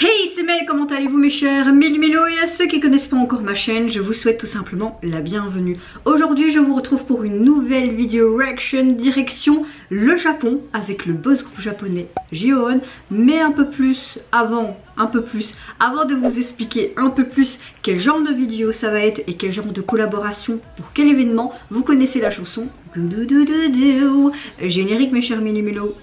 Hey, c'est Mel, comment allez-vous mes chers Méli-Mélo, et à ceux qui ne connaissent pas encore ma chaîne, je vous souhaite tout simplement la bienvenue. Aujourd'hui, je vous retrouve pour une nouvelle vidéo reaction direction le Japon avec le boss groupe japonais J-ONE. Mais un peu plus avant de vous expliquer un peu plus quel genre de vidéo ça va être et quel genre de collaboration pour quel événement, vous connaissez la chanson. Générique mes chers Méli-Mélo.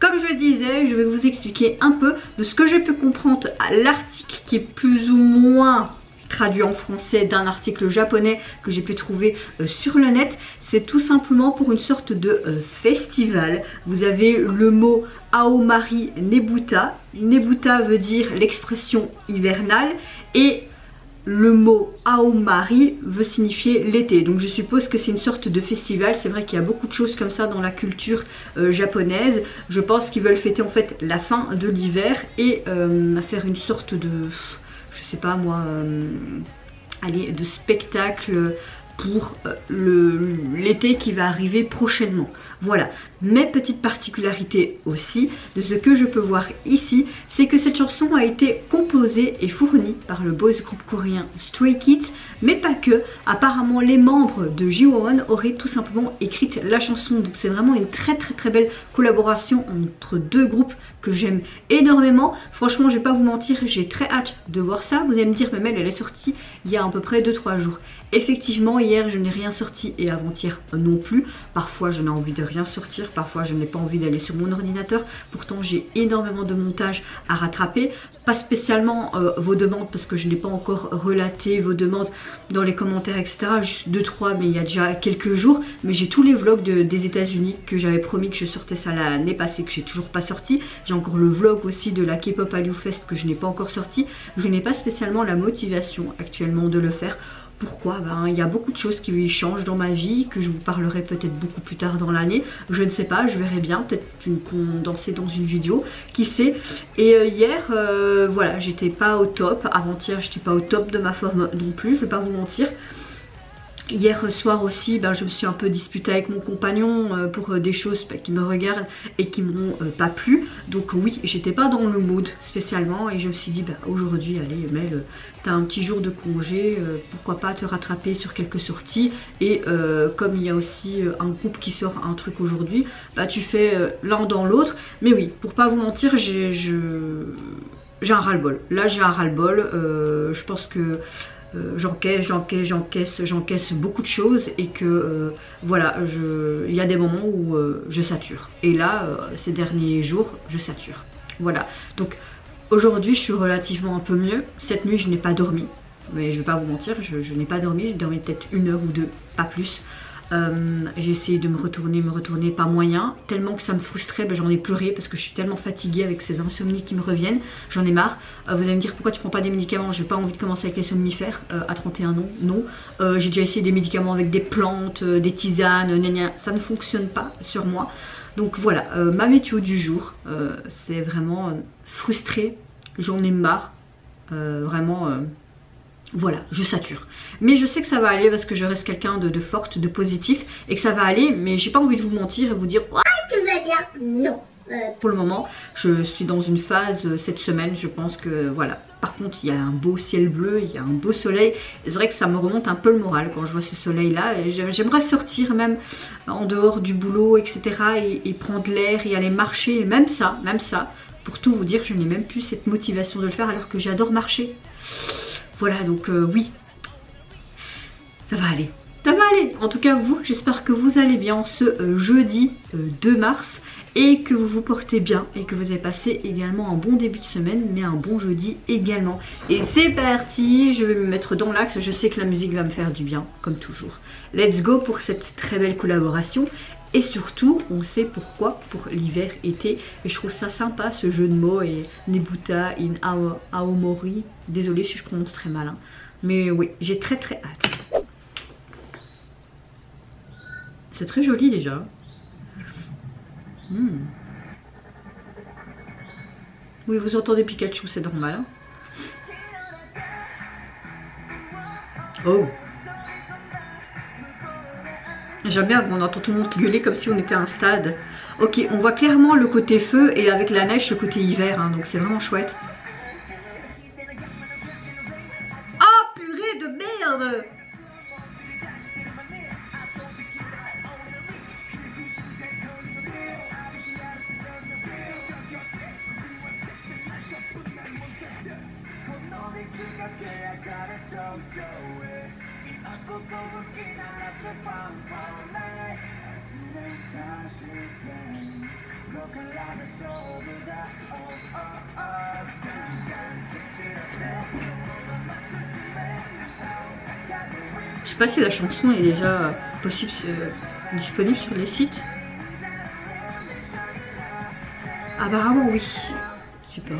Comme je le disais, je vais vous expliquer un peu de ce que j'ai pu comprendre à l'article qui est plus ou moins traduit en français d'un article japonais que j'ai pu trouver sur le net. C'est tout simplement pour une sorte de festival. Vous avez le mot Aomari Nebuta. Nebuta veut dire l'expression hivernale et le mot Aomari veut signifier l'été, donc je suppose que c'est une sorte de festival. C'est vrai qu'il y a beaucoup de choses comme ça dans la culture japonaise. Je pense qu'ils veulent fêter en fait la fin de l'hiver et faire une sorte de, je sais pas moi, allez, de spectacle pour l'été qui va arriver prochainement. Voilà, mes petites particularités aussi de ce que je peux voir ici, c'est que cette chanson a été composée et fournie par le boys group coréen Stray Kids, mais pas que. Apparemment les membres de J-ONE auraient tout simplement écrit la chanson, donc c'est vraiment une très belle collaboration entre deux groupes que j'aime énormément. Franchement, je vais pas vous mentir, j'ai très hâte de voir ça. Vous allez me dire, mais Mel, elle est sortie il y a à peu près 2-3 jours. Effectivement, hier je n'ai rien sorti et avant-hier non plus. Parfois je n'ai envie de rien sortir, parfois je n'ai pas envie d'aller sur mon ordinateur. Pourtant j'ai énormément de montage à rattraper. Pas spécialement vos demandes parce que je n'ai pas encore relaté vos demandes dans les commentaires etc. Juste 2-3 mais il y a déjà quelques jours. Mais j'ai tous les vlogs des États-Unis que j'avais promis que je sortais ça l'année passée, que j'ai toujours pas sorti. J'ai encore le vlog aussi de la K-pop Hallyu Fest que je n'ai pas encore sorti. Je n'ai pas spécialement la motivation actuellement de le faire. Pourquoi? Ben, il y a beaucoup de choses qui changent dans ma vie, que je vous parlerai peut-être beaucoup plus tard dans l'année. Je ne sais pas, je verrai bien, peut-être une condensée dans une vidéo, qui sait. Et hier, voilà, j'étais pas au top. Avant-hier, j'étais pas au top de ma forme non plus, je vais pas vous mentir. Hier soir aussi, ben, je me suis un peu disputée avec mon compagnon pour des choses qui me regardent et qui m'ont pas plu. Donc oui, j'étais pas dans le mood spécialement et je me suis dit, ben, aujourd'hui, allez Mel, t'as un petit jour de congé, pourquoi pas te rattraper sur quelques sorties. Et comme il y a aussi un groupe qui sort un truc aujourd'hui, bah, tu fais l'un dans l'autre. Mais oui, pour pas vous mentir, j'ai un ras-le-bol. Là j'ai un ras-le-bol, je pense que j'encaisse beaucoup de choses et que voilà, il y a des moments où je sature. Et là, ces derniers jours, je sature. Voilà, donc aujourd'hui je suis relativement un peu mieux. Cette nuit je n'ai pas dormi, mais je vais pas vous mentir, je n'ai pas dormi, j'ai dormi peut-être 1 heure ou 2, pas plus. J'ai essayé de me retourner, pas moyen. Tellement que ça me frustrait, ben, j'en ai pleuré parce que je suis tellement fatiguée avec ces insomnies qui me reviennent. J'en ai marre. Vous allez me dire pourquoi tu prends pas des médicaments? J'ai pas envie de commencer avec les somnifères à 31 ans, non. J'ai déjà essayé des médicaments avec des plantes, des tisanes, ça ne fonctionne pas sur moi. Donc voilà, ma météo du jour, c'est vraiment frustré, j'en ai marre, vraiment... Voilà, je sature. Mais je sais que ça va aller parce que je reste quelqu'un de forte, de positif et que ça va aller. Mais j'ai pas envie de vous mentir et vous dire « Ouais, tout va bien !» Non. Pour le moment, je suis dans une phase cette semaine, je pense que voilà. Par contre, il y a un beau ciel bleu, il y a un beau soleil. C'est vrai que ça me remonte un peu le moral quand je vois ce soleil-là. J'aimerais sortir même en dehors du boulot, etc. et prendre l'air et aller marcher. Même ça, pour tout vous dire, je n'ai même plus cette motivation de le faire alors que j'adore marcher. Voilà, donc oui, ça va aller. Ça va aller. En tout cas, vous, j'espère que vous allez bien ce jeudi 2 mars et que vous vous portez bien et que vous avez passé également un bon début de semaine, mais un bon jeudi également. Et c'est parti, je vais me mettre dans l'axe. Je sais que la musique va me faire du bien, comme toujours. Let's go pour cette très belle collaboration. Et surtout, on sait pourquoi, pour l'hiver-été. Et je trouve ça sympa, ce jeu de mots. Et Nebuta in Aomori. Désolée si je prononce très mal. Hein. Mais oui, j'ai très hâte. C'est très joli déjà. Oui, vous entendez Pikachu, c'est normal. Hein. Oh. J'aime bien, on entend tout le monde gueuler comme si on était à un stade. Ok, on voit clairement le côté feu et avec la neige, le côté hiver, hein, donc c'est vraiment chouette. Oh purée de merde! Je sais pas si la chanson est déjà disponible sur les sites. Apparemment oui. Super.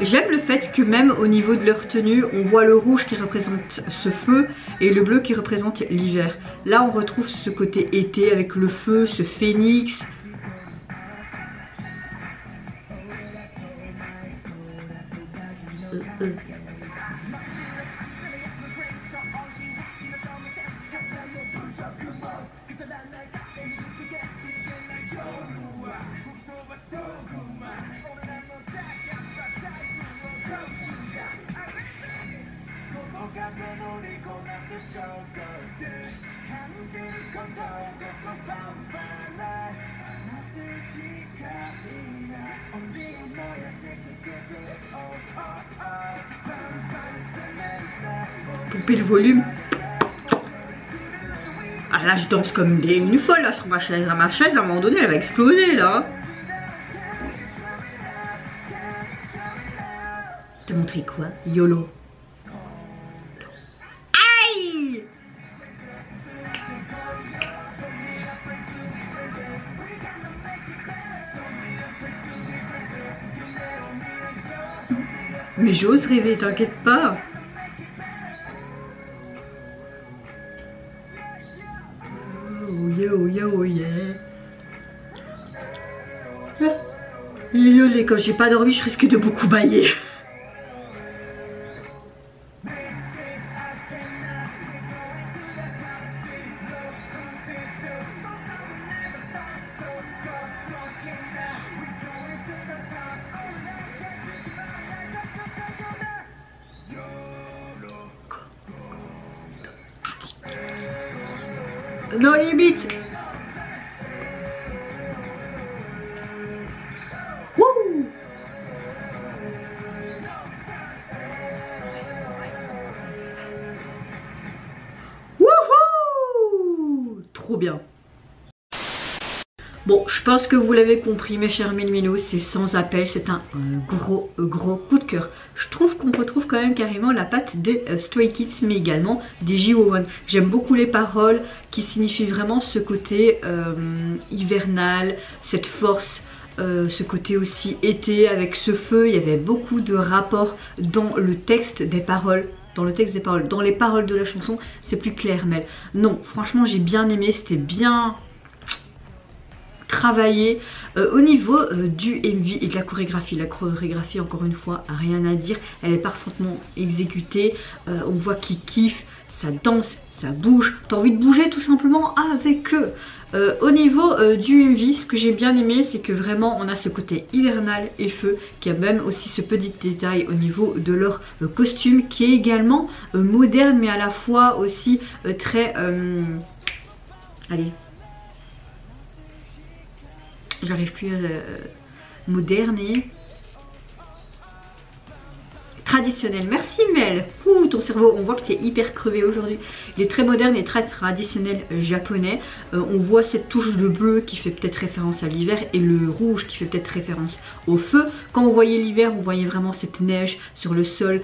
J'aime le fait que même au niveau de leur tenue, on voit le rouge qui représente ce feu et le bleu qui représente l'hiver. Là on retrouve ce côté été avec le feu, ce phénix. Couper le volume. Ah là je danse comme une folle là sur ma chaise. Ma chaise à un moment donné elle va exploser là. T'as montré quoi? YOLO. Aïe! Mais j'ose rêver, t'inquiète pas. Oh yeah, oh yeah, oh yeah. Désolé, comme j'ai pas dormi, je risque de beaucoup bailler. Non, limite. Wouh. Wouhou. Trop bien. Bon, je pense que vous l'avez compris mes chers Minous, c'est sans appel, c'est un gros coup de cœur. Je trouve qu'on retrouve quand même carrément la patte des Stray Kids mais également des JO1. J'aime beaucoup les paroles qui signifient vraiment ce côté hivernal, cette force, ce côté aussi été avec ce feu. Il y avait beaucoup de rapports dans le texte des paroles. Dans les paroles de la chanson, c'est plus clair, mais non, franchement j'ai bien aimé, c'était bien travaillé. Au niveau du MV et de la chorégraphie encore une fois rien à dire, elle est parfaitement exécutée, on voit qu'ils kiffent, ça danse, ça bouge, t'as envie de bouger tout simplement avec eux. Au niveau du MV, ce que j'ai bien aimé, c'est que vraiment on a ce côté hivernal et feu, qui a même aussi ce petit détail au niveau de leur costume qui est également moderne mais à la fois aussi très allez, j'arrive plus à moderne et traditionnel. Merci Mel. Ouh, ton cerveau, on voit que tu es hyper crevé aujourd'hui. Il est très moderne et très traditionnel japonais. On voit cette touche de bleu qui fait peut-être référence à l'hiver et le rouge qui fait peut-être référence au feu. Quand on voyait l'hiver, on voyait vraiment cette neige sur le sol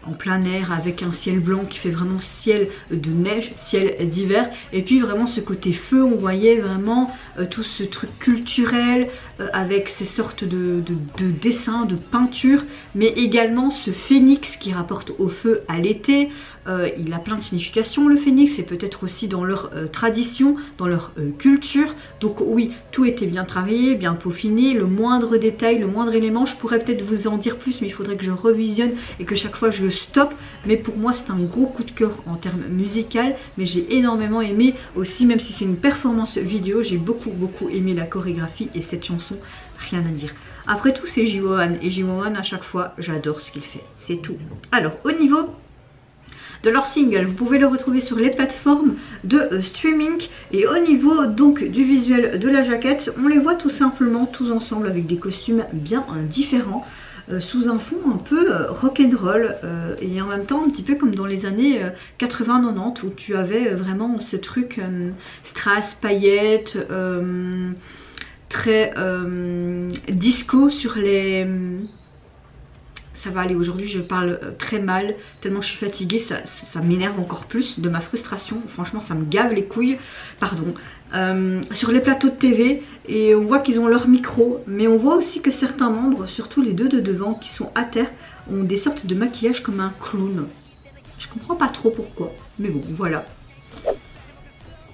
en plein air avec un ciel blanc qui fait vraiment ciel de neige, ciel d'hiver. Et puis vraiment ce côté feu, on voyait vraiment tout ce truc culturel, avec ces sortes de dessins, de peintures, mais également ce phénix qui rapporte au feu à l'été. Il a plein de significations le phénix, et peut-être aussi dans leur tradition, dans leur culture. Donc oui, tout était bien travaillé, bien peaufiné, le moindre détail, le moindre élément. Je pourrais peut-être vous en dire plus, mais il faudrait que je revisionne et que chaque fois je le stoppe. Mais pour moi c'est un gros coup de cœur en termes musical, mais j'ai énormément aimé aussi, même si c'est une performance vidéo, j'ai beaucoup aimé la chorégraphie et cette chanson, rien à dire. Après tout c'est Jiwon, et Jiwon à chaque fois j'adore ce qu'il fait, c'est tout. Alors au niveau de leur single, vous pouvez le retrouver sur les plateformes de streaming, et au niveau donc du visuel de la jaquette, on les voit tout simplement tous ensemble avec des costumes bien différents, sous un fond un peu rock'n'roll, et en même temps un petit peu comme dans les années 80-90 où tu avais vraiment ce truc strass, paillettes, très disco sur les... Ça va aller, aujourd'hui je parle très mal, tellement je suis fatiguée, ça m'énerve encore plus de ma frustration, franchement ça me gave les couilles, pardon. Sur les plateaux de TV, et on voit qu'ils ont leur micro, mais on voit aussi que certains membres, surtout les deux de devant qui sont à terre, ont des sortes de maquillage comme un clown. Je comprends pas trop pourquoi, mais bon voilà.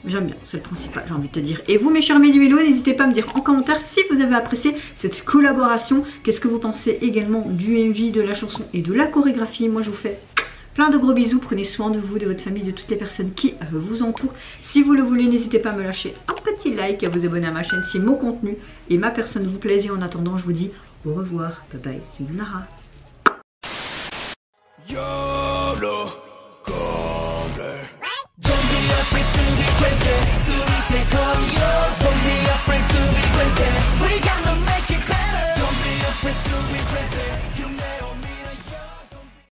J'aime bien, c'est le principal, j'ai envie de te dire. Et vous mes chers méli-mélos, n'hésitez pas à me dire en commentaire si vous avez apprécié cette collaboration. Qu'est-ce que vous pensez également du MV, de la chanson et de la chorégraphie. Moi je vous fais plein de gros bisous, prenez soin de vous, de votre famille, de toutes les personnes qui vous entourent. Si vous le voulez, n'hésitez pas à me lâcher un petit like, à vous abonner à ma chaîne si mon contenu et ma personne vous plaisent. Et en attendant, je vous dis au revoir, bye bye, c'est Nara. YOLO.